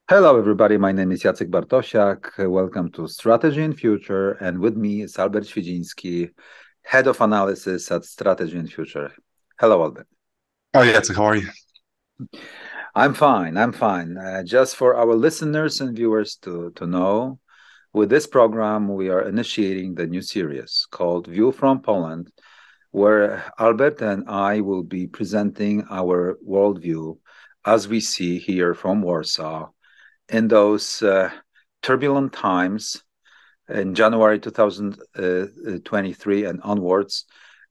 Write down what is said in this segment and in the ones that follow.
Hello, everybody. My name is Jacek Bartosiak. Welcome to Strategy and Future. And with me is Albert Świdziński, Head of Analysis at Strategy and Future. Hello, Albert. Oh, yeah, how are you? I'm fine. I'm fine. Just for our listeners and viewers to know, with this program, we are initiating the new series called View from Poland, where Albert and I will be presenting our worldview as we see here from Warsaw in those turbulent times in January 2023 and onwards,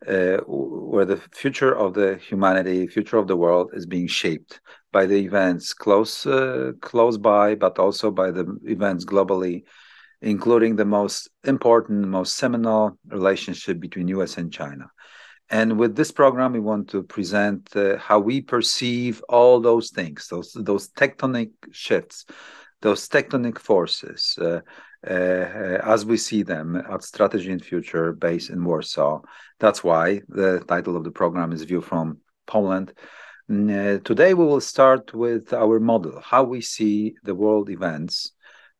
where the future of the humanity, future of the world is being shaped by the events close by, but also by the events globally, including the most important, most seminal relationship between US and China. And with this program, we want to present how we perceive all those things, those tectonic shifts, those tectonic forces, as we see them at Strategy and Future, based in Warsaw. That's why the title of the program is View from Poland. Today, we will start with our model, how we see the world events,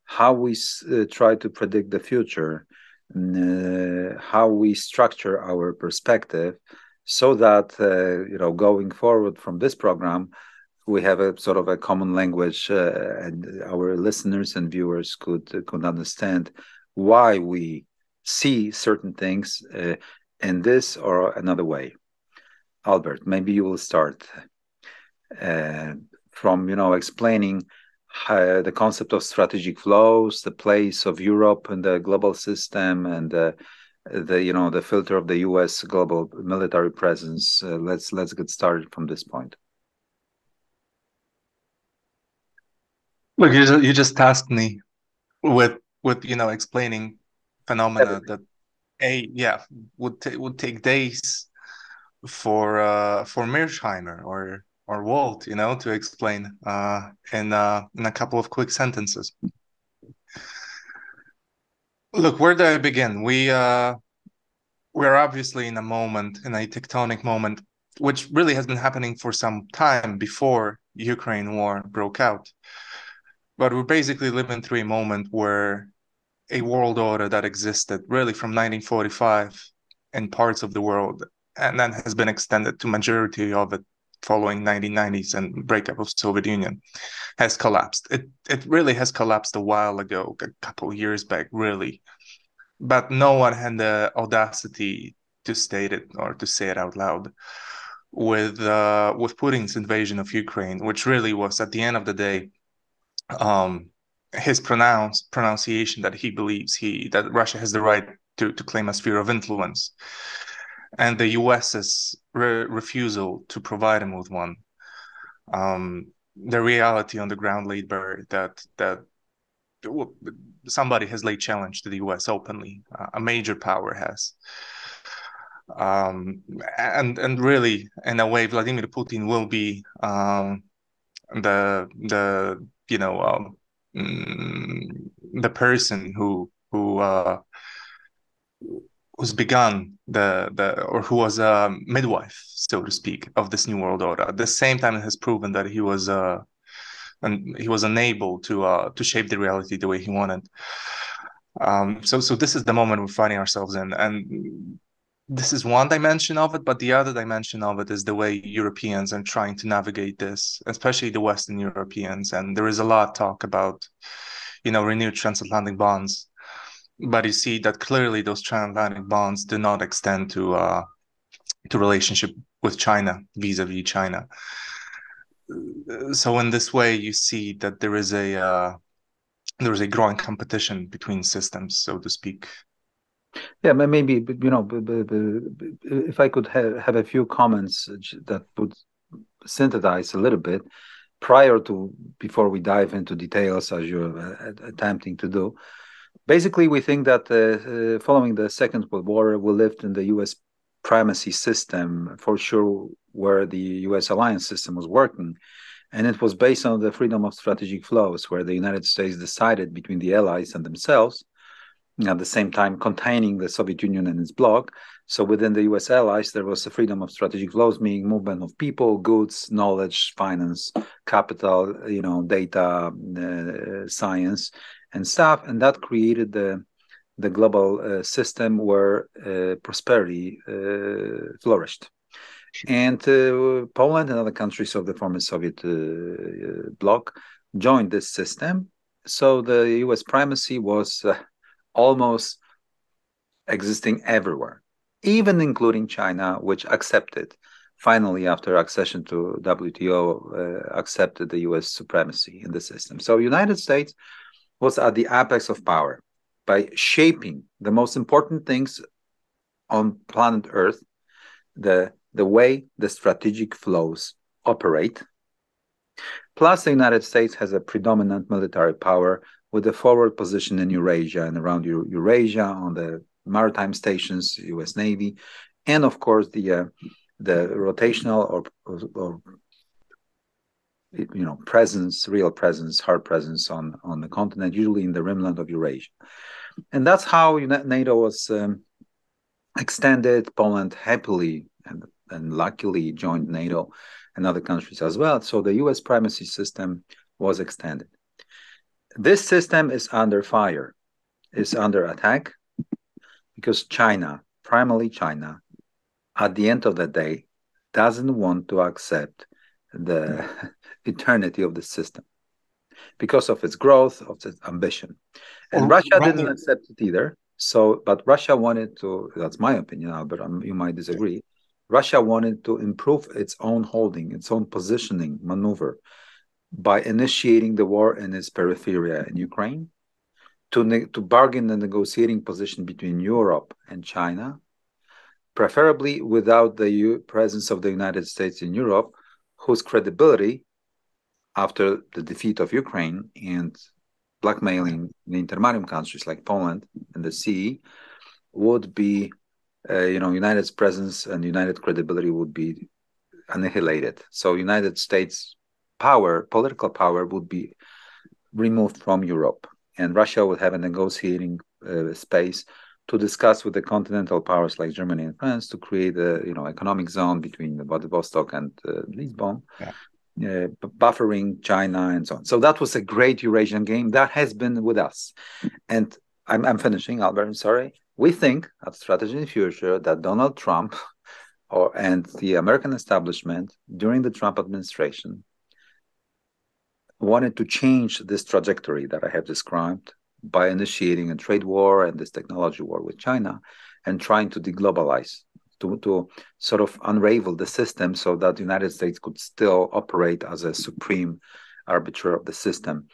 how we try to predict the future, how we structure our perspective, so that going forward from this program, we have a sort of a common language, and our listeners and viewers could understand why we see certain things in this or another way. Albert, maybe you will start from explaining the concept of strategic flows, the place of Europe in the global system, and the filter of the U.S. global military presence. Let's get started from this point. Look, you just tasked me with explaining phenomena that would take days for Mearsheimer or Walt, to explain in a couple of quick sentences. Look, where do I begin? We're obviously in a tectonic moment, which really has been happening for some time before Ukraine war broke out. But we're basically living through a moment where a world order that existed really from 1945 in parts of the world, and then has been extended to majority of it following 1990s and breakup of Soviet Union, has collapsed. It really has collapsed a while ago, a couple of years back, really. But no one had the audacity to state it or to say it out loud. With Putin's invasion of Ukraine, which really was, at the end of the day, his pronunciation that he believes that Russia has the right to claim a sphere of influence, and the US's refusal to provide him with one. The reality on the ground laid bare that somebody has laid challenge to the US openly. A major power has. And really, in a way, Vladimir Putin will be the person who's begun who was a midwife, so to speak, of this new world order. At the same time, it has proven that he was unable to shape the reality the way he wanted. So this is the moment we're finding ourselves in, and this is one dimension of it, but the other dimension of it is the way Europeans are trying to navigate this, especially the Western Europeans. And there is a lot of talk about, renewed transatlantic bonds. But you see that clearly those transatlantic bonds do not extend to relationship with China, vis-a-vis China. So in this way, you see that there is a growing competition between systems, so to speak. Yeah, maybe, if I could have a few comments that would synthesize a little bit before we dive into details, as you're attempting to do. Basically, we think that following the Second World War, we lived in the U.S. primacy system, for sure, where the U.S. alliance system was working. And it was based on the freedom of strategic flows, where the United States decided between the allies and themselves, at the same time containing the Soviet Union and its bloc, So within the US allies, there was the freedom of strategic flows, meaning movement of people, goods, knowledge, finance, capital, data, science, and stuff. And that created the global system where prosperity flourished. And Poland and other countries of the former Soviet bloc joined this system. So the US primacy was almost existing everywhere, even including China, which accepted, finally, after accession to WTO, accepted the US supremacy in the system. So United States was at the apex of power by shaping the most important things on planet Earth, the way the strategic flows operate. Plus, the United States has a predominant military power with a forward position in Eurasia and around Eurasia on the maritime stations, U.S. Navy, and of course the rotational or presence, real presence, hard presence on the continent, usually in the rimland of Eurasia, and that's how NATO was extended. Poland happily and luckily joined NATO and other countries as well. So the U.S. primacy system was extended. This system is under fire, is under attack, because China, primarily China, at the end of the day, doesn't want to accept the eternity of the system because of its growth, of its ambition. And Russia didn't accept it either. So, but Russia wanted to, that's my opinion, Albert, you might disagree. Russia wanted to improve its own holding, its own positioning, maneuver, by initiating the war in its periphery in Ukraine, to bargain the negotiating position between Europe and China, preferably without the presence of the United States in Europe, whose credibility, after the defeat of Ukraine and blackmailing the intermarium countries like Poland and the CE, would be, United's presence and United credibility would be annihilated. So United States power, political power, would be removed from Europe, and Russia would have a negotiating space to discuss with the continental powers like Germany and France to create a economic zone between Vladivostok and Lisbon, buffering China and so on. So that was a great Eurasian game that has been with us. And I'm finishing, Albert, I'm sorry. We think at Strategy&Future that Donald Trump and the American establishment during the Trump administration wanted to change this trajectory that I have described by initiating a trade war and this technology war with China and trying to deglobalize, to sort of unravel the system so that the United States could still operate as a supreme arbiter of the system,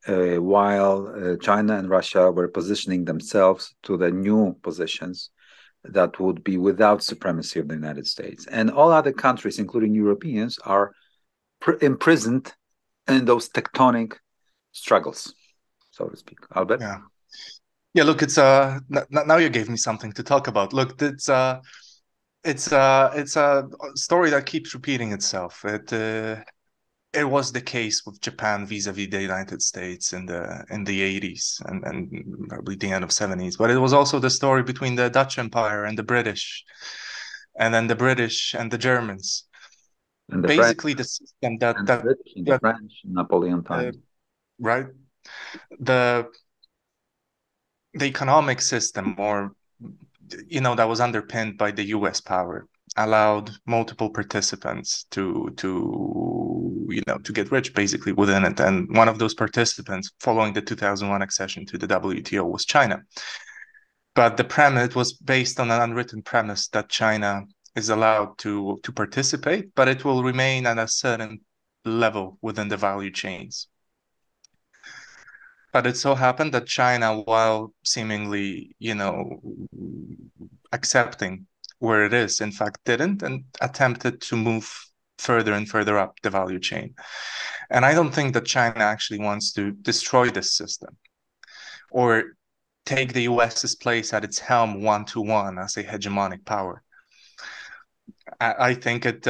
while China and Russia were positioning themselves to the new positions that would be without supremacy of the United States. And all other countries, including Europeans, are imprisoned in those tectonic struggles, so to speak. Albert? Yeah, look, it's now you gave me something to talk about. Look, it's a story that keeps repeating itself. It was the case with Japan vis-a-vis the United States in the 80s and probably the end of 70s, but it was also the story between the Dutch Empire and the British, and then the British and the Germans. And basically French, the system the French, Napoleon time, right? The economic system, or that was underpinned by the US power, allowed multiple participants to get rich basically within it. And one of those participants following the 2001 accession to the WTO was China. But the premise was based on an unwritten premise that China is allowed to participate, but it will remain at a certain level within the value chains. But it so happened that China, while seemingly, accepting where it is, in fact didn't, and attempted to move further and further up the value chain. And I don't think that China actually wants to destroy this system or take the US's place at its helm 1-to-1 as a hegemonic power. I think it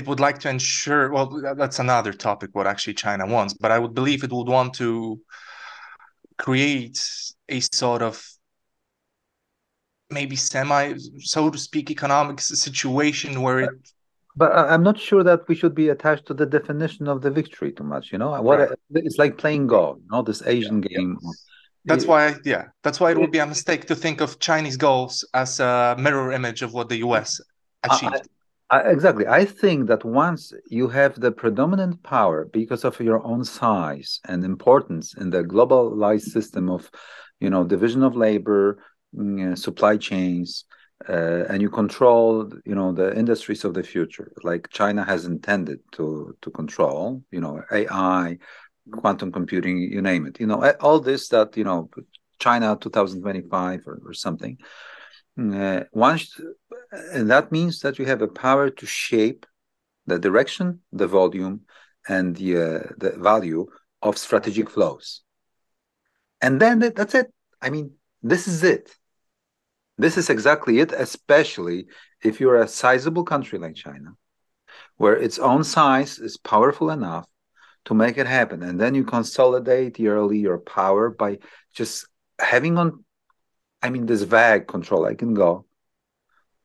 would like to ensure, well, that's another topic, what actually China wants, but I would believe it would want to create a sort of maybe semi, so to speak, economic situation where it. But I'm not sure that we should be attached to the definition of the victory too much. It's like playing Go, this Asian game. That's why it would be a mistake to think of Chinese goals as a mirror image of what the US achieved. Exactly. I think that once you have the predominant power because of your own size and importance in the globalized system of, division of labor, supply chains, and you control, the industries of the future, like China has intended to control, AI, quantum computing, you name it, all this that, China 2025 or something. Once, and that means that you have a power to shape the direction, the volume, and the value of strategic flows. And then that's it. I mean, this is it. This is exactly it, especially if you're a sizable country like China, where its own size is powerful enough to make it happen. And then you consolidate yearly your power by just having this vague control. I can go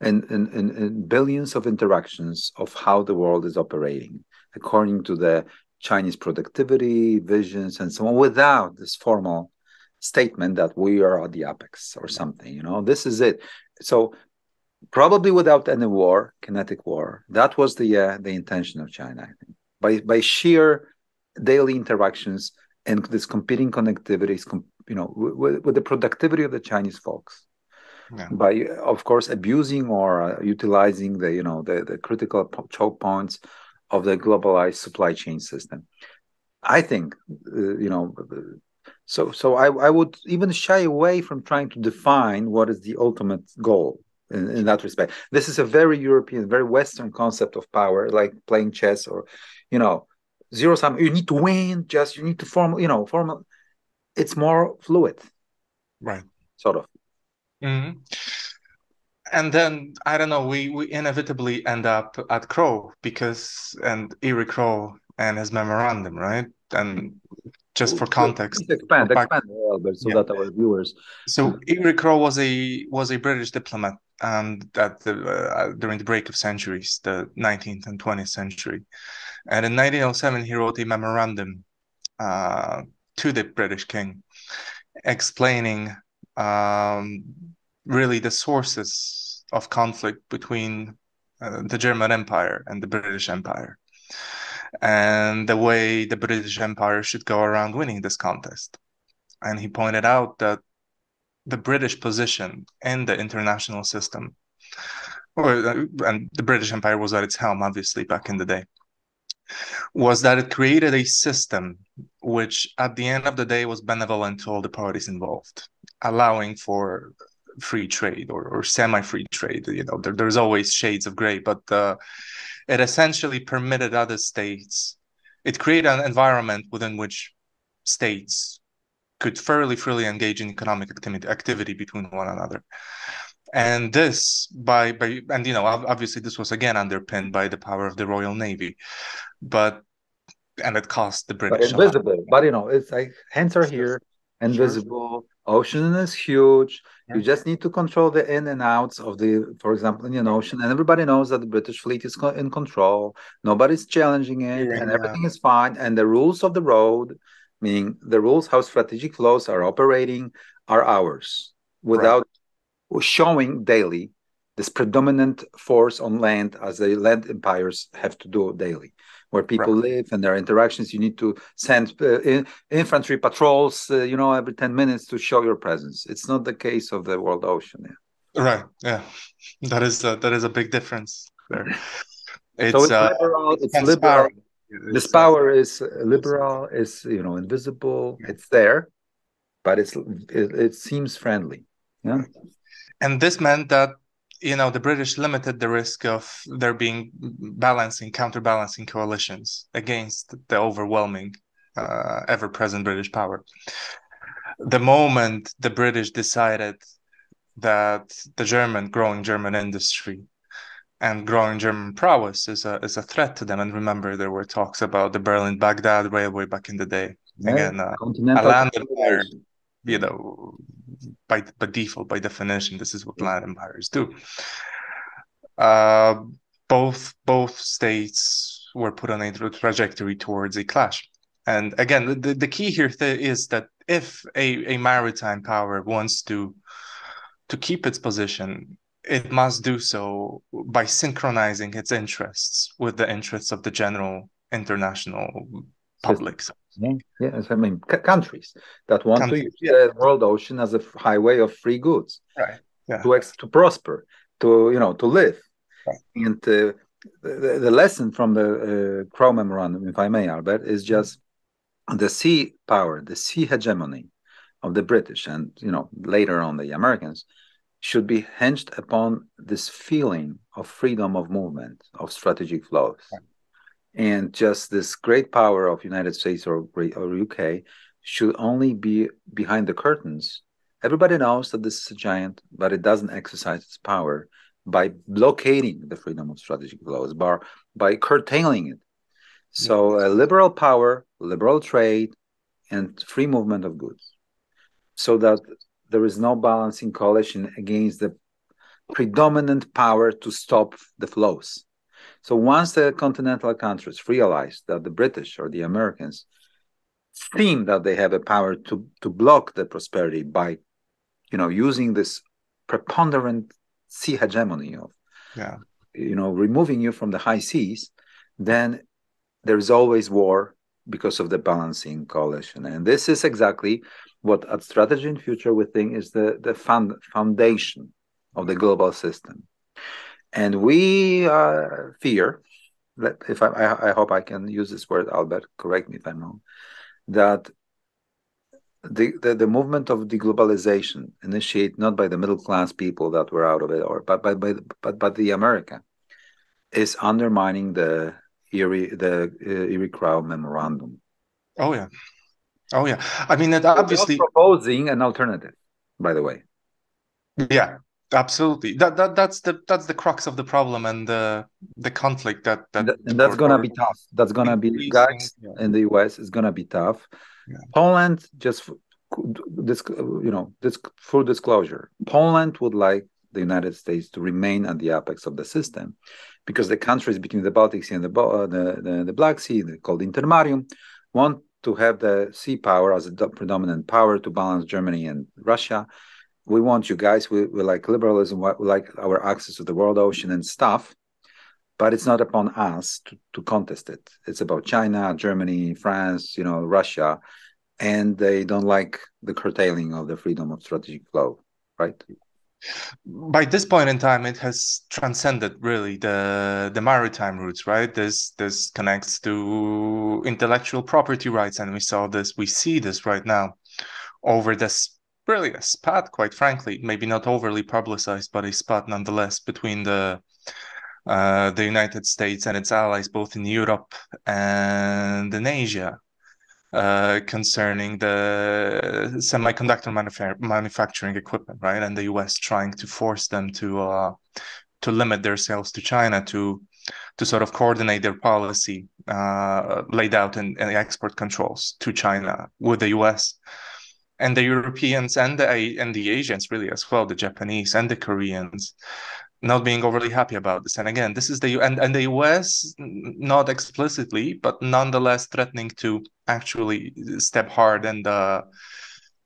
in billions of interactions of how the world is operating according to the Chinese productivity, visions, and so on, without this formal statement that we are at the apex or something. This is it. So probably without any war, kinetic war. That was the intention of China, I think, by sheer daily interactions and this competing connectivities, with the productivity of the Chinese folks. Yeah. By, of course, abusing or utilizing the critical choke points of the globalized supply chain system. I think, so I would even shy away from trying to define what is the ultimate goal in that respect. This is a very European, very Western concept of power, like playing chess or, zero sum. You need to win, you need to formal. It's more fluid. Right. Sort of. Mm-hmm. And then, I don't know, we inevitably end up at Crow and Eric Crow and his memorandum, right? And just for context, expand a little bit so that our viewers. So Eric Crow was a British diplomat, and during the break of centuries, the 19th and 20th century, and in 1907 he wrote a memorandum to the British king, explaining really the sources of conflict between the German Empire and the British Empire, and the way the British Empire should go around winning this contest. And he pointed out that the British position in the international system, and the British Empire was at its helm, obviously, back in the day, was that it created a system which, at the end of the day, was benevolent to all the parties involved, allowing for free trade or semi-free trade. There's always shades of gray, but it essentially permitted other states. It created an environment within which states could fairly freely engage in economic activity between one another. And this obviously this was again underpinned by the power of the Royal Navy, and it cost the British. But invisible, but it's like hands are here, invisible. Ocean is huge. You just need to control the in and outs of for example, Indian Ocean, and everybody knows that the British fleet is in control. Nobody's challenging it, and everything is fine. And the rules of the road, meaning the rules how strategic flows are operating, are ours, without showing daily this predominant force on land, as the land empires have to do daily, where people live and their interactions. You need to send infantry patrols, every 10 minutes to show your presence. It's not the case of the world ocean. Yeah. Right. Yeah, that is a big difference there. So it's liberal. It's liberal. This power is liberal. Is invisible. It's there, but it seems friendly. Yeah. And this meant that the British limited the risk of there being counterbalancing coalitions against the overwhelming, ever-present British power. The moment the British decided that the growing German industry and growing German prowess is a threat to them, and remember there were talks about the Berlin-Baghdad railway back in the day. Again, a land empire, by default, by definition, this is what land empires do. Both states were put on a trajectory towards a clash. And again, the key here is that if a maritime power wants to keep its position, it must do so by synchronizing its interests with the interests of the general international public. Yes, I mean countries that want to use the world ocean as a highway of free goods, right? Yeah. To prosper, to live. Right. And the lesson from the Crow Memorandum, if I may, Albert, is just the sea power, the sea hegemony of the British, and later on the Americans, should be hinged upon this feeling of freedom of movement, of strategic flows. Right. And just this great power of United States or UK should only be behind the curtains. Everybody knows that this is a giant, but it doesn't exercise its power by blockading the freedom of strategic flows, by curtailing it. So liberal power, liberal trade, and free movement of goods, so that there is no balancing coalition against the predominant power to stop the flows. So once the continental countries realize that the British or the Americans seem that they have a power to block the prosperity by, using this preponderant sea hegemony of, removing you from the high seas, then there is always war because of the balancing coalition. And this is exactly what at Strategy&Future we think is the foundation of the global system. And we fear that, if I hope I can use this word, Albert, correct me if I'm wrong, that the movement of deglobalization, initiated not by the middle class people that were out of it, but by the America, is undermining the Erie Crow Memorandum. Oh yeah. I mean, it obviously proposing an alternative, by the way. Yeah. Absolutely. That's the crux of the problem and the conflict that and that's gonna be tough. That's gonna be, guys, in the US. It's gonna be tough. Yeah. Poland, just this, this full disclosure, Poland would like the United States to remain at the apex of the system, because the countries between the Baltic Sea and the Black Sea, called Intermarium, want to have the sea power as a predominant power to balance Germany and Russia. We want you guys, we like liberalism, we like our access to the world ocean and stuff, but it's not upon us to contest it. It's about China, Germany, France, Russia, and they don't like the curtailing of the freedom of strategic flow, right? By this point in time, it has transcended really the maritime routes, right? This connects to intellectual property rights, and we see this right now over this really a spat, quite frankly, maybe not overly publicized, but a spat nonetheless between the United States and its allies, both in Europe and in Asia, concerning the semiconductor manufacturing equipment, right? And the US trying to force them to limit their sales to China, to sort of coordinate their policy laid out in export controls to China with the US. And the Europeans and the Asians really as well, the Japanese and the Koreans, not being overly happy about this. And again, this is the US, not explicitly, but nonetheless threatening to actually step hard and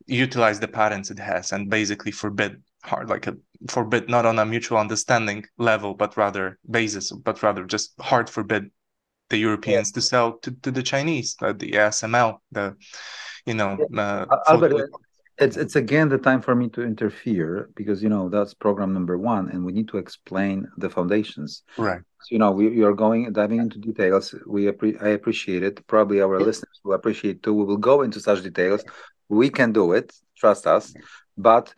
utilize the patents it has and basically forbid not on a mutual understanding level, but rather just hard forbid the Europeans to sell to the Chinese, the ASML, Albert, it's again the time for me to interfere, because that's program number 1, and we need to explain the foundations. Right. So, we are diving into details. I appreciate it. Probably our listeners will appreciate too. We will go into such details. We can do it. Trust us. But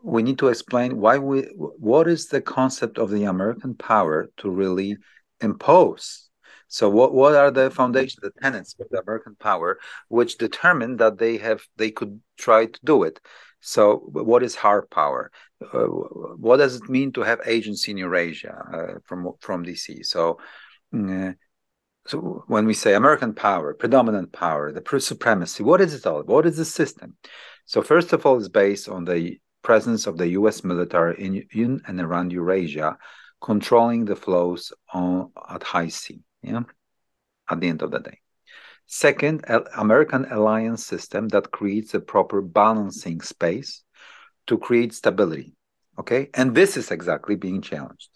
we need to explain what is the concept of the American power to really impose. So what are the foundations, the tenets of the American power, which determine that they could try to do it? So what is hard power? What does it mean to have agency in Eurasia from DC? So So when we say American power, predominant power, the supremacy, what is it all about? What is the system? So first of all, it's based on the presence of the U.S. military in and around Eurasia, controlling the flows at high sea, yeah, at the end of the day. Second, American alliance system that creates a proper balancing space to create stability, okay? And this is exactly being challenged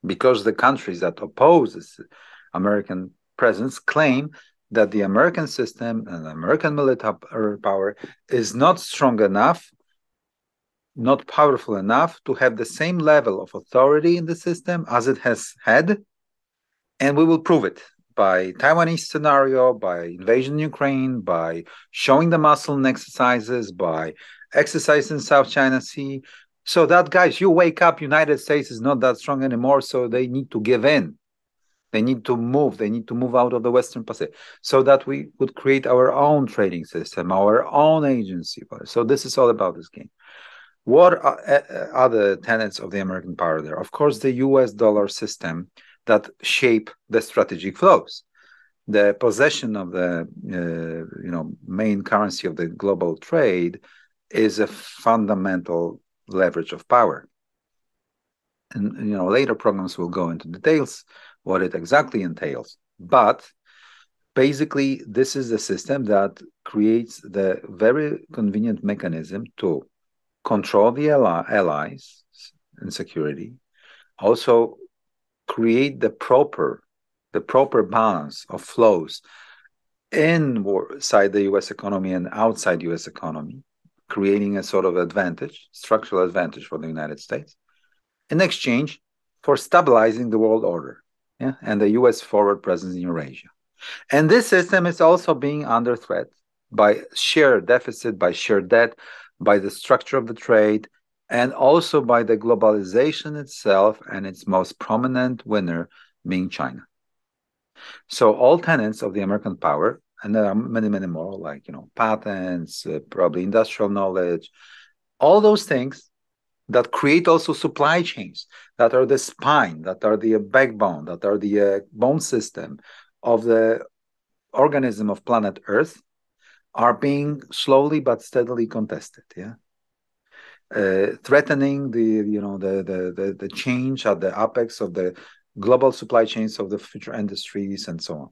because the countries that oppose this American presence claim that the American system and the American military power is not strong enough, not powerful enough to have the same level of authority in the system as it has had. And we will prove it by Taiwanese scenario, by invasion in Ukraine, by showing the muscle in exercises, by exercise in South China Sea. So that, guys, you wake up, United States is not that strong anymore, so they need to give in. They need to move. They need to move out of the Western Pacific so that we would create our own trading system, our own agency. So this is all about this game. What are the tenets of the American power there? Of course, the US dollar system that shape the strategic flows. The possession of the main currency of the global trade is a fundamental leverage of power. And later programs will go into details what it exactly entails. But basically, this is the system that creates the very convenient mechanism to control the allies in security, also create the proper balance of flows inside the U.S. economy and outside U.S. economy, creating a sort of advantage, structural advantage for the United States, in exchange for stabilizing the world order, yeah, and the U.S. forward presence in Eurasia. And this system is also being under threat by sheer deficit, by sheer debt, by the structure of the trade, and also by the globalization itself, and its most prominent winner being China. So all tenets of the American power, and there are many, many more, like patents, probably industrial knowledge, all those things that create also supply chains that are the spine, that are the backbone, that are the bone system of the organism of planet Earth, are being slowly but steadily contested. Yeah, threatening the change at the apex of the global supply chains of the future industries and so on.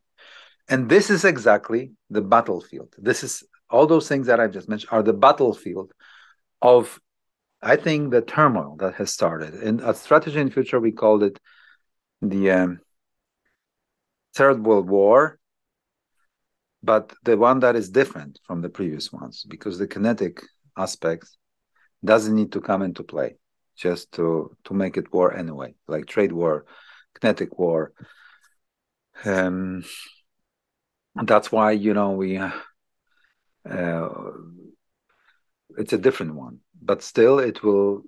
And this is exactly the battlefield. This is all those things that I've just mentioned are the battlefield of, I think, the turmoil that has started. And at Strategy&Future, we called it the Third World War, but the one that is different from the previous ones, because the kinetic aspect doesn't need to come into play just to make it war anyway, like trade war, kinetic war. That's why we it's a different one, but still it will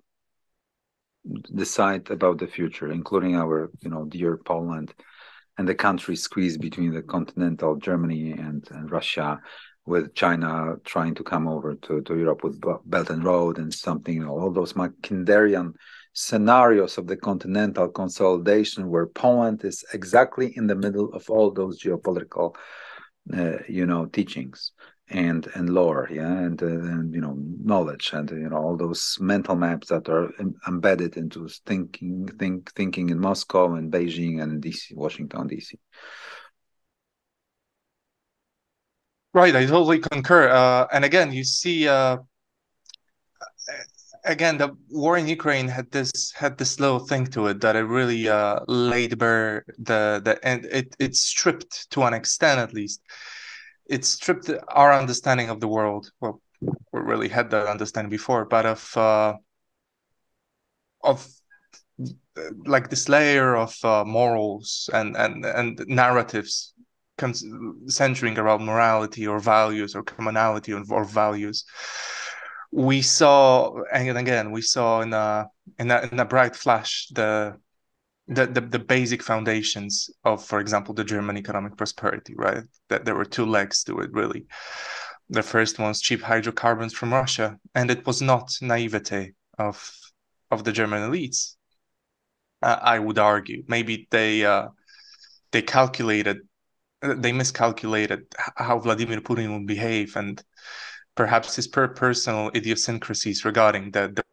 decide about the future, including our dear Poland and the countries squeezed between the continental Germany and Russia, with China trying to come over to Europe with Belt and Road and something, all those Kinderian scenarios of the continental consolidation, where Poland is exactly in the middle of all those geopolitical teachings and lore, yeah, and knowledge, and all those mental maps that are embedded into thinking in Moscow and Beijing and DC, Washington DC. Right, I totally concur. And again, you see, again, the war in Ukraine had this little thing to it that it really laid bare and it stripped, to an extent at least, it stripped our understanding of the world. Well, we really had that understanding before, but of like this layer of morals and narratives centering around morality or values or commonality or values. We saw, and again, we saw in a bright flash the basic foundations of, for example, the German economic prosperity, right? That there were two legs to it, really. The first one's cheap hydrocarbons from Russia, and it was not naivete of the German elites. I would argue maybe they calculated they miscalculated how Vladimir Putin would behave, and perhaps his personal idiosyncrasies regarding the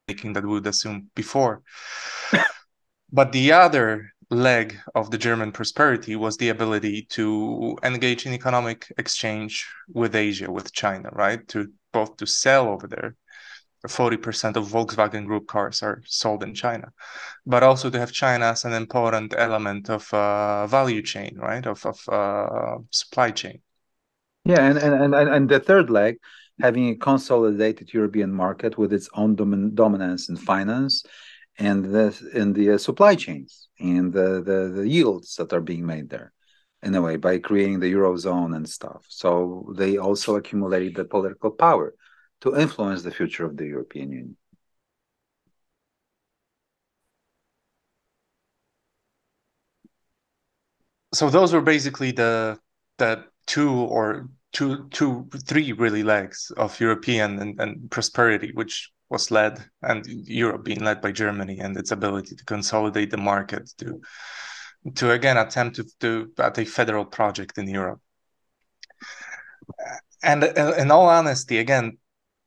making that we would assume before. But the other leg of the German prosperity was the ability to engage in economic exchange with Asia, with China, right? To both to sell over there. 40% of Volkswagen Group cars are sold in China, but also to have China as an important element of value chain, right? Of supply chain. Yeah, and the third leg, having a consolidated European market with its own dominance in finance and the supply chains and the yields that are being made there, in a way, by creating the Eurozone and stuff. So they also accumulated the political power to influence the future of the European Union. So those were basically the three really legs of European and prosperity, which was led, and Europe being led by Germany and its ability to consolidate the market to again attempt to at a federal project in Europe. And in all honesty, again,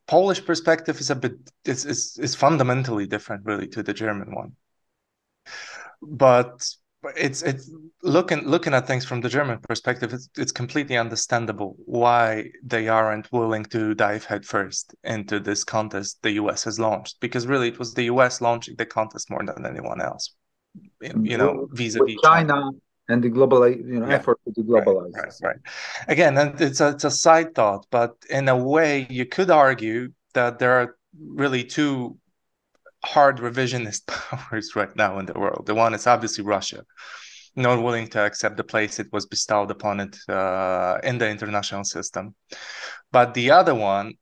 Polish perspective is a bit is fundamentally different really to the German one. But it's looking at things from the German perspective, it's completely understandable why they aren't willing to dive headfirst into this contest the US has launched, because really it was the US launching the contest more than anyone else, vis-a-vis China and the global effort to deglobalize. Right. Again, and it's a side thought, but in a way you could argue that there are really two hard revisionist powers right now in the world. The one is obviously Russia, not willing to accept the place it was bestowed upon it in the international system. But the other one,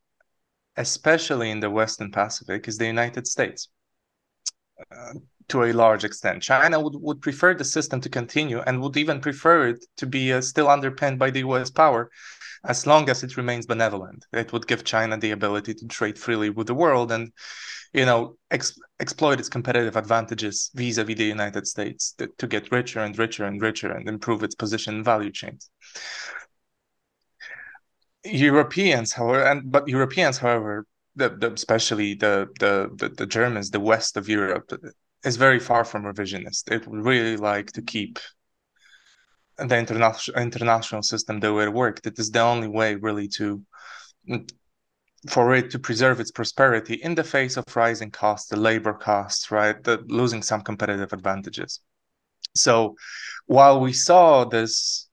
especially in the Western Pacific, is the United States. To a large extent, China would prefer the system to continue and would even prefer it to be still underpinned by the US power, as long as it remains benevolent. It would give China the ability to trade freely with the world and exploit its competitive advantages vis-a-vis the United States to get richer and richer and richer and improve its position in value chains. Europeans, however, especially the Germans, the west of Europe, is very far from revisionist. It would really like to keep the international system the way it worked. It is the only way really for it to preserve its prosperity in the face of rising costs, the labor costs, right, losing some competitive advantages. So while we saw this,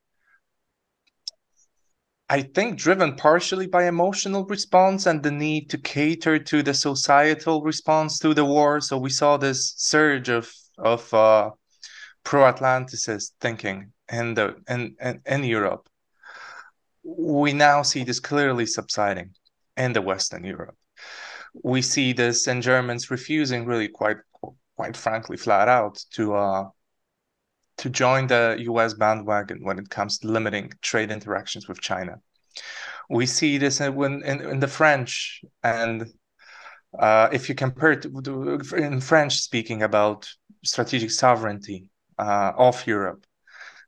I think, driven partially by emotional response and the need to cater to the societal response to the war, so we saw this surge of pro-Atlanticist thinking in Europe. We now see this clearly subsiding in the Western Europe. We see this in Germans refusing, really quite frankly, flat out, to join the US bandwagon when it comes to limiting trade interactions with China. We see this in the French, and if you compare it in French, speaking about strategic sovereignty of Europe.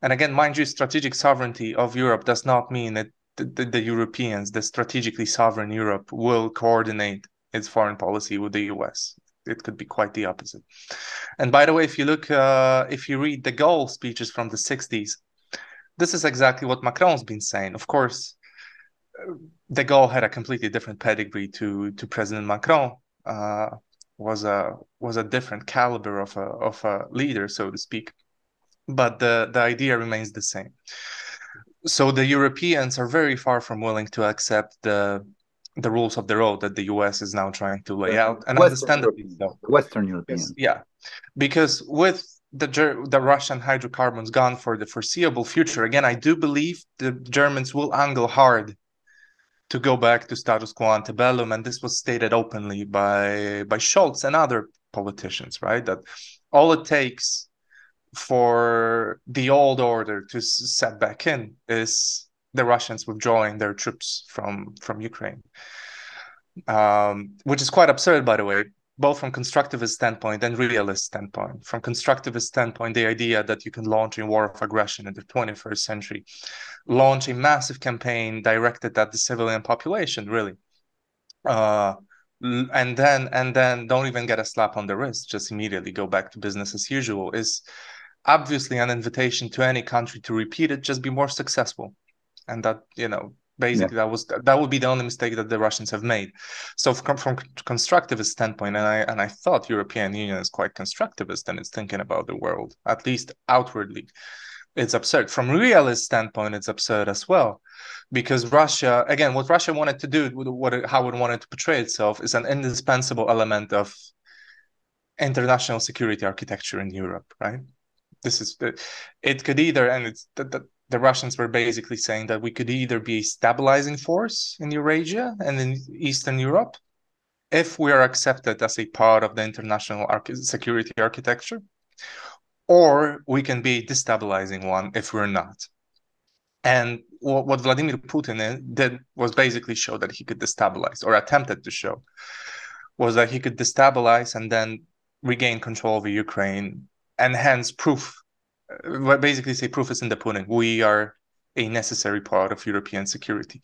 And again, mind you, strategic sovereignty of Europe does not mean that the Europeans, the strategically sovereign Europe, will coordinate its foreign policy with the US. It could be quite the opposite. And by the way, if you read de Gaulle speeches from the 60s, this is exactly what Macron's been saying. Of course, de Gaulle had a completely different pedigree to President Macron. Was a different caliber of a leader, so to speak. But the idea remains the same. So the Europeans are very far from willing to accept the rules of the road that the US is now trying to lay out, and understandably so. Western Europeans. Yeah, because with the Russian hydrocarbons gone for the foreseeable future, again, I do believe the Germans will angle hard to go back to status quo antebellum, and this was stated openly by Scholz and other politicians, right? That all it takes for the old order to set back in is the Russians withdrawing their troops from Ukraine, which is quite absurd, by the way, both from constructivist standpoint and realist standpoint. From constructivist standpoint, the idea that you can launch a war of aggression in the 21st century, launch a massive campaign directed at the civilian population, really. And then don't even get a slap on the wrist, just immediately go back to business as usual, is obviously an invitation to any country to repeat it, just be more successful. And that, basically that would be the only mistake that the Russians have made. So from constructivist standpoint, and I thought European Union is quite constructivist in its thinking about the world, at least outwardly. It's absurd. From realist standpoint, it's absurd as well, because Russia, again, what Russia wanted to do, how it wanted to portray itself, is an indispensable element of international security architecture in Europe, right? This is it could either, and it's the Russians were basically saying that we could either be a stabilizing force in Eurasia and in Eastern Europe if we are accepted as a part of the international security architecture, or we can be a destabilizing one if we're not. And what Vladimir Putin did was basically show that he could destabilize, or attempted to show, was that he could destabilize and then regain control over Ukraine, and hence proof, basically say proof is in the pudding. We are a necessary part of European security.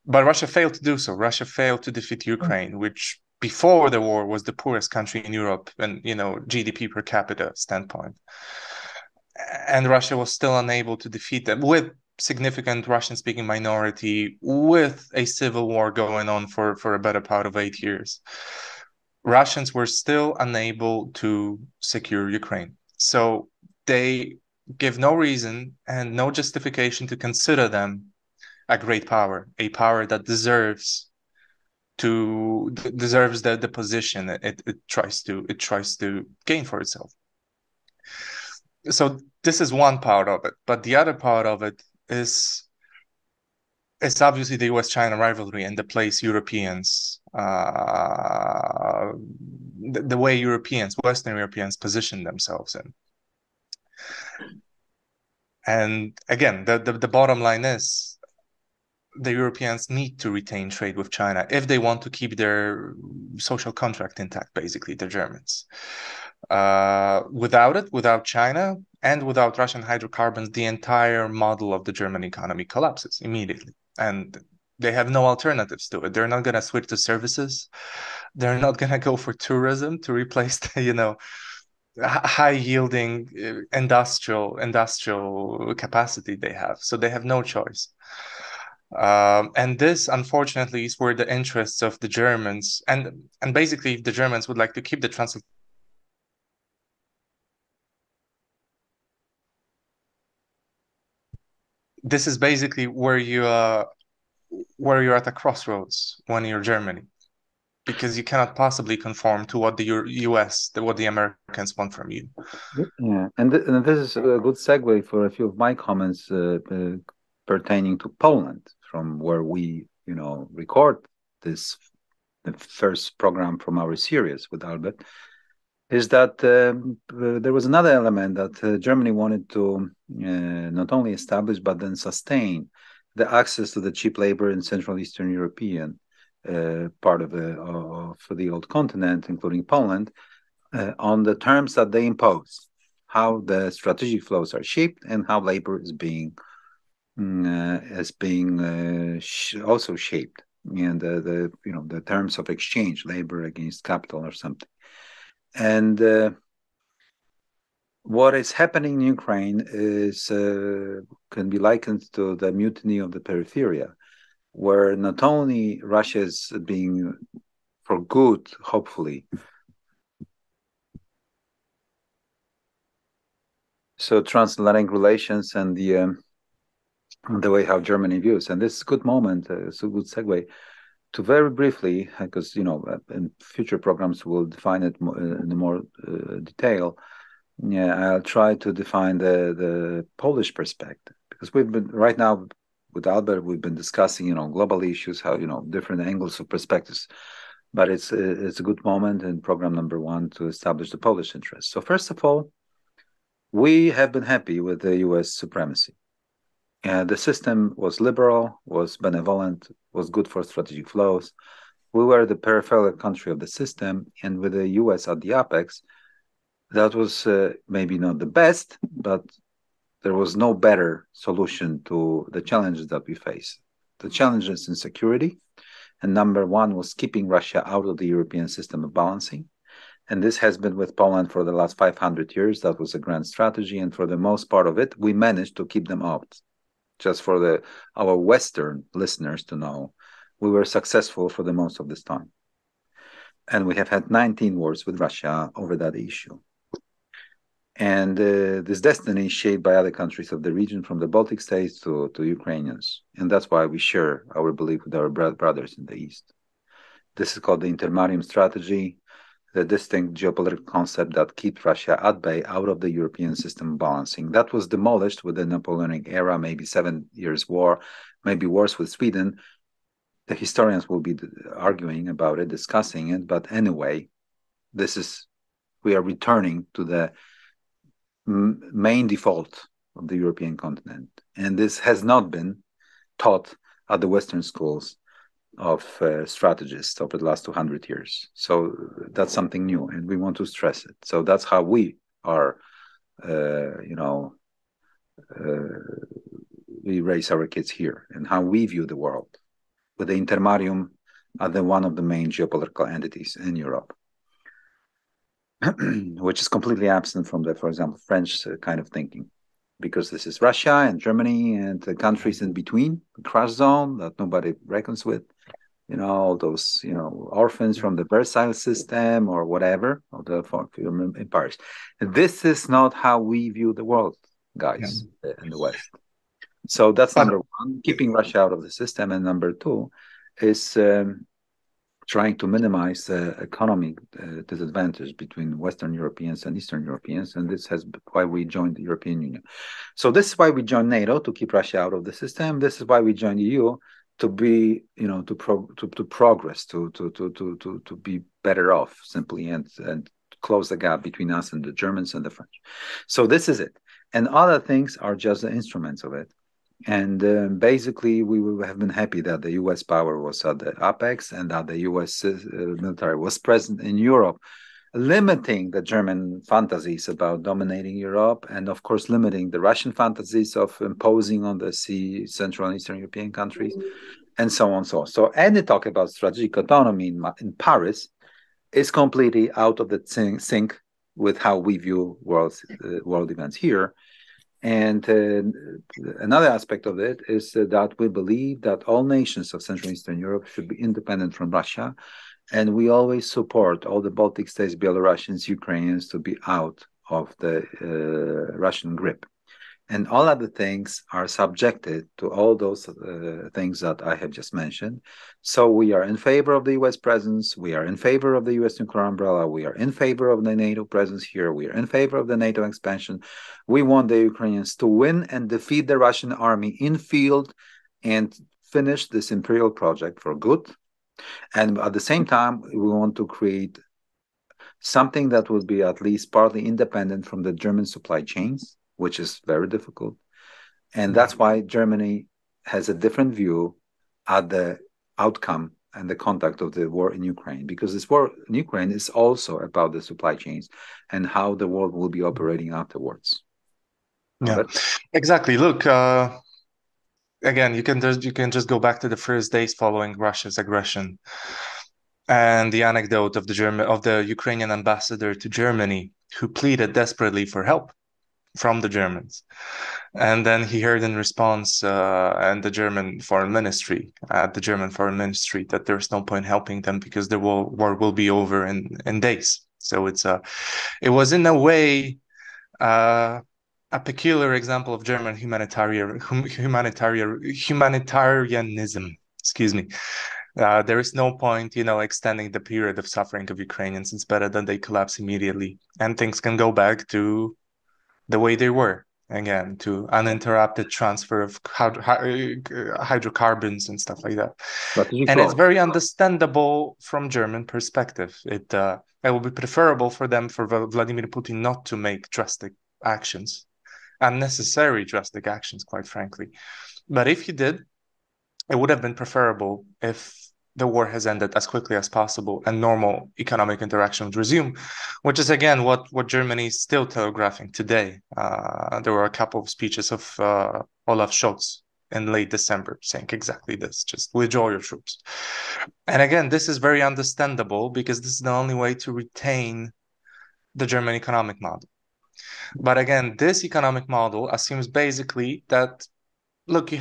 But Russia failed to do so. Russia failed to defeat Ukraine, which before the war was the poorest country in Europe and, GDP per capita standpoint. And Russia was still unable to defeat them with significant Russian-speaking minority, with a civil war going on for a better part of 8 years. Russians were still unable to secure Ukraine. So they give no reason and no justification to consider them a great power, a power that deserves the position it tries to gain for itself. So this is one part of it, but the other part of it is obviously the US-China rivalry and the place Europeans, the way Western Europeans position themselves in. And again, the bottom line is the Europeans need to retain trade with China if they want to keep their social contract intact, basically, the Germans. Without China and without Russian hydrocarbons, the entire model of the German economy collapses immediately. And they have no alternatives to it. They're not going to switch to services. They're not going to go for tourism to replace the, high-yielding industrial capacity they have. So they have no choice. And this, unfortunately, is where the interests of the Germans and basically the Germans would like to keep the this is basically where you're at a crossroads when you're Germany, because you cannot possibly conform to what the what the Americans want from you. Yeah, and this is a good segue for a few of my comments pertaining to Poland, from where we, record the first program from our series with Albert, is that there was another element that Germany wanted to not only establish but then sustain the access to the cheap labor in Central Eastern European part of the old continent, including Poland, on the terms that they impose, how the strategic flows are shaped and how labor is being also shaped, and the terms of exchange, labor against capital or something. And what is happening in Ukraine is can be likened to the mutiny of the peripheria, where not only Russia is being, for good, hopefully, so transatlantic relations and the way how Germany views, and this is a good moment, it's a good segue to very briefly, because in future programs we'll define it in more detail. Yeah, I'll try to define the Polish perspective, because we've been right now with Albert, we've been discussing global issues, how different angles of perspectives, but it's a good moment in program number 1 to establish the Polish interest. So first of all, we have been happy with the U.S. supremacy. The system was liberal, was benevolent, was good for strategic flows, we were the peripheral country of the system, and with the US at the apex, that was maybe not the best, but there was no better solution to the challenges that we face. The challenges in security, and number one was keeping Russia out of the European system of balancing. And this has been with Poland for the last 500 years. That was a grand strategy. And for the most part of it, we managed to keep them out. Just for our Western listeners to know, we were successful for the most of this time. And we have had 19 wars with Russia over that issue. And this destiny is shaped by other countries of the region, from the Baltic states to Ukrainians. And that's why we share our belief with our brothers in the East. This is called the intermarium strategy, the distinct geopolitical concept that keeps Russia at bay, out of the European system balancing. That was demolished with the Napoleonic era, maybe 7 years war, maybe wars with Sweden. The historians will be arguing about it, discussing it. But anyway, we are returning to the main default of the European continent. And this has not been taught at the Western schools of strategists over the last 200 years. So that's something new, and we want to stress it. So that's how we are, we raise our kids here, and how we view the world, with the intermarium as one of the main geopolitical entities in Europe. Which is completely absent from the, for example, French kind of thinking, because this is Russia and Germany and the countries in between, the crash zone that nobody reckons with, all those, orphans from the Versailles system or whatever, or the empires. And this is not how we view the world, guys, in the West. So that's number one, keeping Russia out of the system. And number two is trying to minimize the economic disadvantage between Western Europeans and Eastern Europeans, and this is why we joined the European Union. So this is why we joined NATO, to keep Russia out of the system. This is why we joined the EU, to be, to progress, to be better off, simply, and close the gap between us and the Germans and the French. So this is it, and other things are just the instruments of it. And basically, we would have been happy that the U.S. power was at the apex, and that the U.S. military was present in Europe, limiting the German fantasies about dominating Europe, and of course limiting the Russian fantasies of imposing on the Central and Eastern European countries, and so on and so on. So any talk about strategic autonomy in Paris is completely out of the sync with how we view world events here. And another aspect of it is that we believe that all nations of Central and Eastern Europe should be independent from Russia. And we always support all the Baltic states, Belarusians, Ukrainians to be out of the Russian grip. And all other things are subjected to all those things that I have just mentioned. So we are in favor of the U.S. presence. We are in favor of the U.S. nuclear umbrella. We are in favor of the NATO presence here. We are in favor of the NATO expansion. We want the Ukrainians to win and defeat the Russian army in field and finish this imperial project for good. And at the same time, we want to create something that will be at least partly independent from the German supply chains, which is very difficult. And that's why Germany has a different view at the outcome and the conduct of the war in Ukraine, because this war in Ukraine is also about the supply chains and how the world will be operating afterwards. Yeah, exactly. Look, again, you can just go back to the first days following Russia's aggression, and the anecdote of the Ukrainian ambassador to Germany, who pleaded desperately for help from the Germans, and then he heard in response, and the German foreign ministry, that there's no point helping them because the war will be over in days. So it was in a way a peculiar example of German humanitarianism. Excuse me. There is no point, extending the period of suffering of Ukrainians. It's better that they collapse immediately, and things can go back to the way they were, again, to uninterrupted transfer of hydrocarbons and stuff like that. And it's very understandable from German perspective. It will be preferable for Vladimir Putin not to make drastic actions, unnecessary drastic actions, quite frankly. But if he did, it would have been preferable if the war has ended as quickly as possible and normal economic interaction would resume, which is again what Germany is still telegraphing today. There were a couple of speeches of Olaf Scholz in late December saying exactly this: just withdraw your troops. And again, this is very understandable because this is the only way to retain the German economic model. But again, this economic model assumes basically that, look, you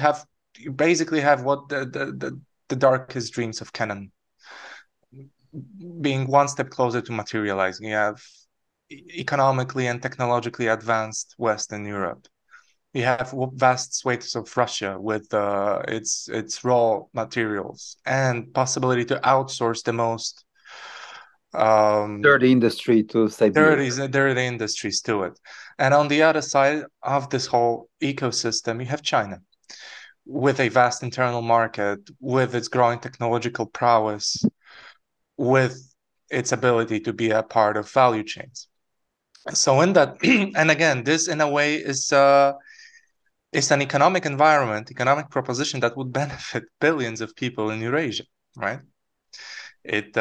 basically have what the darkest dreams of Canaan being one step closer to materializing. You have economically and technologically advanced Western Europe. You have vast swathes of Russia with its raw materials and possibility to outsource the most dirty industry to Siberia. Dirty industries to it. And on the other side of this whole ecosystem, you have China with a vast internal market, with its growing technological prowess, with its ability to be a part of value chains. So in that, and again, this in a way is an economic environment, economic proposition that would benefit billions of people in Eurasia, right? It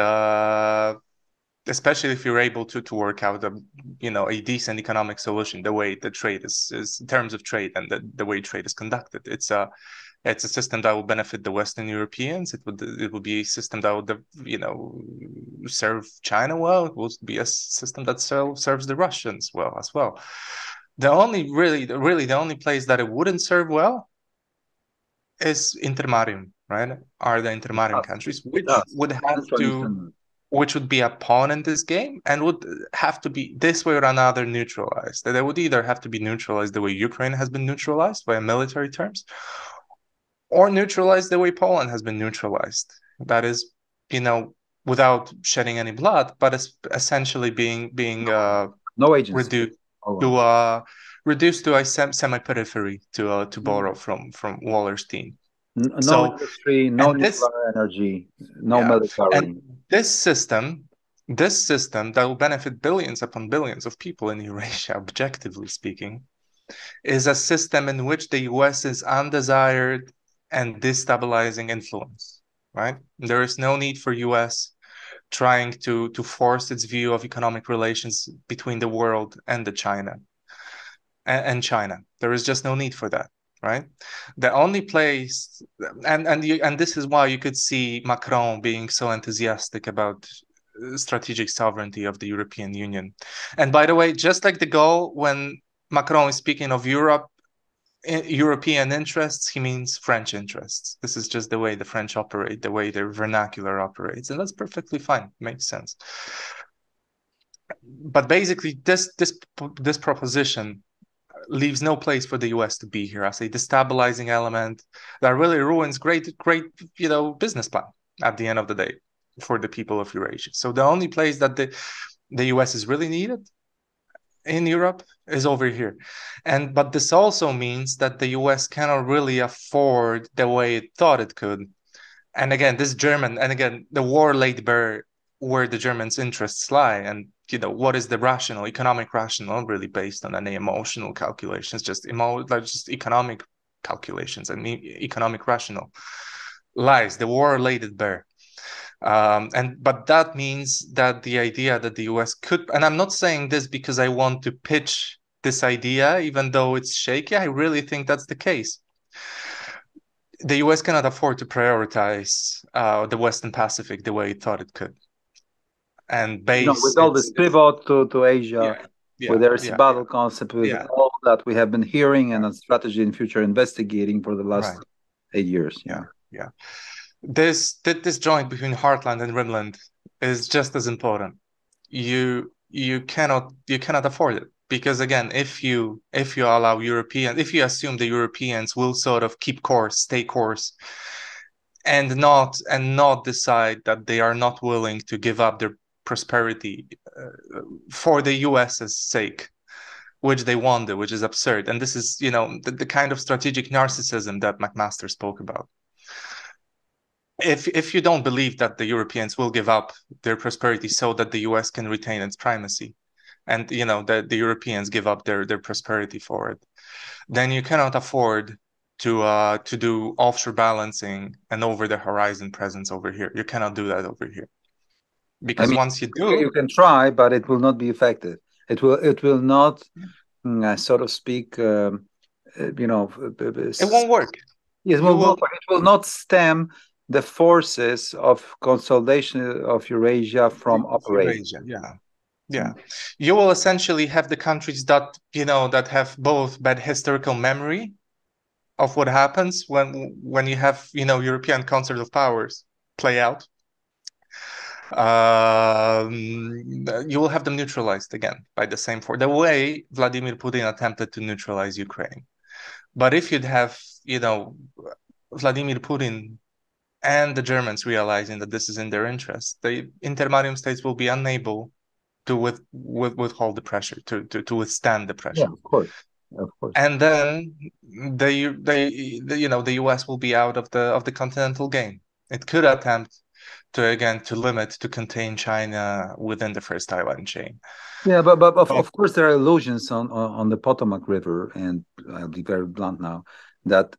especially if you're able to work out a decent economic solution, the way the trade is in terms of trade and the way trade is conducted. It's a system that will benefit the Western Europeans. It would be a system that would serve China well. It will be a system that serves the Russians well as well. The only place that it wouldn't serve well is intermarium, right? Are the intermarium countries, which would have to, which would be a pawn in this game and would have to be this way or another neutralized. They would either have to be neutralized the way Ukraine has been neutralized by military terms, or neutralized the way Poland has been neutralized. That is, without shedding any blood, but essentially being no agency. Reduced to a semi-periphery to borrow from Wallerstein. No industry, no nuclear energy, no military. And this system that will benefit billions upon billions of people in Eurasia, objectively speaking, is a system in which the US is undesired and destabilizing influence, right? There is no need for US trying to force its view of economic relations between the world and China. There is just no need for that, right? The only place, and this is why you could see Macron being so enthusiastic about strategic sovereignty of the European Union. And by the way, just like de Gaulle, when Macron is speaking of European interests, he means French interests. This is just the way the French operate, the way their vernacular operates, and that's perfectly fine. Makes sense. But basically, this proposition leaves no place for the US to be here as a destabilizing element that really ruins great business plan at the end of the day for the people of Eurasia. So the only place that the US is really needed in Europe is over here. But this also means that the US cannot really afford the way it thought it could. And again, the war laid bare where the Germans' interests lie, and what is the economic rationale, really based on any emotional calculations, just economic calculations and economic rationale lies. The war laid it bare. But that means that the idea that the US could, and I'm not saying this because I want to pitch this idea, even though it's shaky, I really think that's the case. The US cannot afford to prioritize the Western Pacific the way it thought it could. And with all this pivot to Asia, with their battle concept, with all that we have been hearing and a Strategy&Future investigating for the last 8 years. Yeah. This joint between Heartland and Rimland is just as important. You cannot afford it, because again, if you assume the Europeans will sort of stay course, and not decide that they are not willing to give up their prosperity for the US's sake, which they wanted, which is absurd. And this is the kind of strategic narcissism that McMaster spoke about. If you don't believe that the Europeans will give up their prosperity so that the US can retain its primacy, and that the Europeans give up their prosperity for it, then you cannot afford to do offshore balancing and over the horizon presence over here. You cannot do that over here. Because once you do, you can try, but it will not be effective. It will not, so to speak, it won't work. Yes, it will not stem the forces of consolidation of Eurasia from operating. Yeah. You will essentially have the countries that that have both bad historical memory of what happens when you have European concert of powers play out. You will have them neutralized again by the same force, the way Vladimir Putin attempted to neutralize Ukraine. But if you'd have, Vladimir Putin and the Germans realizing that this is in their interest, the intermarium states will be unable to withhold the pressure, to withstand the pressure. Yeah, of course. And then the US will be out of the continental game. It could attempt to limit, to contain China within the first Taiwan chain. Yeah, but of course there are illusions on the Potomac River, and I'll be very blunt now, that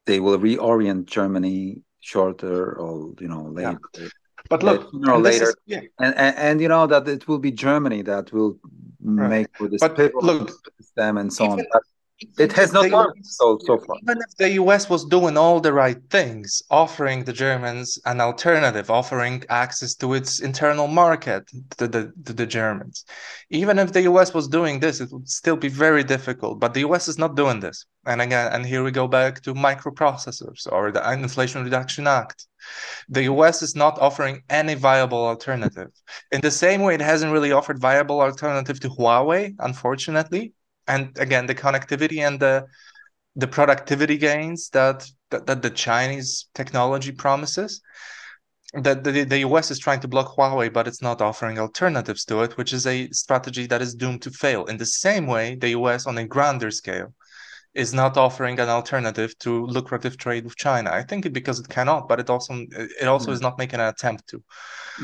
they will reorient Germany shorter or later. Yeah. But look, sooner or later, and that it will be Germany that will make for this pivotal system and so on. But it has not worked so far. Even if the US was doing all the right things, offering the Germans an alternative, offering access to its internal market to the Germans, even if the US was doing this, it would still be very difficult. But the US is not doing this. And here we go back to microprocessors or the Inflation Reduction Act. The US is not offering any viable alternative. In the same way, it hasn't really offered viable alternative to Huawei, unfortunately. And again, the connectivity and the productivity gains that the Chinese technology promises, that the US is trying to block Huawei, but it's not offering alternatives to it, which is a strategy that is doomed to fail. In the same way, the US on a grander scale is not offering an alternative to lucrative trade with China. I think because it cannot, but it also is not making an attempt to.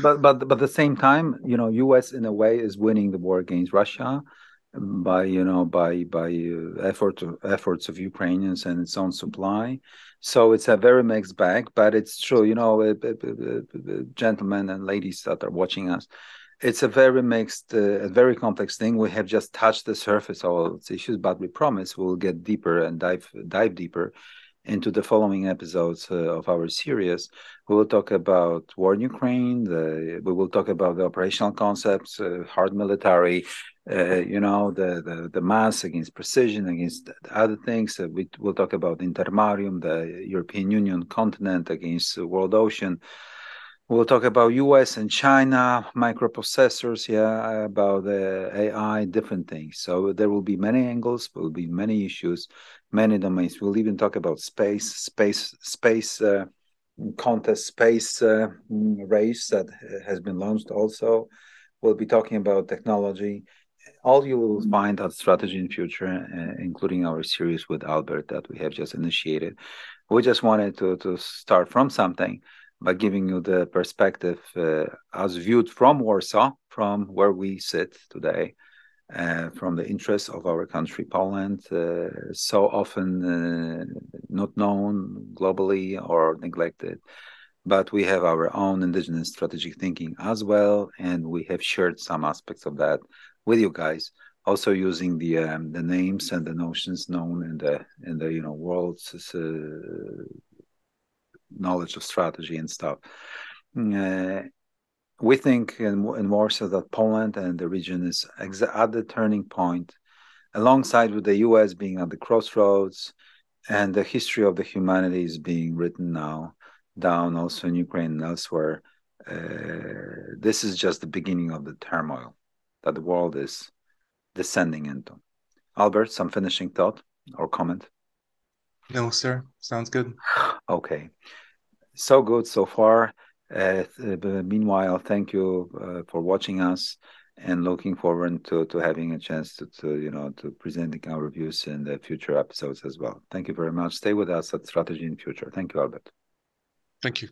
But at the same time, US in a way is winning the war against Russia by efforts of Ukrainians and its own supply. So it's a very mixed bag, but it's true, gentlemen and ladies that are watching us, it's a very mixed, a very complex thing. We have just touched the surface of all its issues, but we promise we'll get deeper and dive deeper into the following episodes of our series. We will talk about war in Ukraine. We will talk about the operational concepts, hard military, the mass against precision, against other things. We will talk about intermarium, the European Union continent against the world ocean. We'll talk about US and China, microprocessors, about the AI, different things. So there will be many angles, there will be many issues, many domains. We'll even talk about space contest, space race that has been launched also. We'll be talking about technology. All you will find at Strategy and Future, including our series with Albert that we have just initiated. We just wanted to start from something by giving you the perspective as viewed from Warsaw, from where we sit today, from the interests of our country, Poland, so often not known globally or neglected. But we have our own indigenous strategic thinking as well, and we have shared some aspects of that with you guys, also using the names and the notions known in the world's knowledge of strategy and stuff. We think in Warsaw that Poland and the region is at the turning point, alongside with the US being at the crossroads, and the history of the humanity is being written now down also in Ukraine and elsewhere. This is just the beginning of the turmoil that the world is descending into. Albert, some finishing thought or comment? No, sir. Sounds good. Okay. So good so far. Meanwhile, thank you for watching us, and looking forward to having a chance to presenting our views in the future episodes as well. Thank you very much. Stay with us at Strategy and Future. Thank you, Albert. Thank you.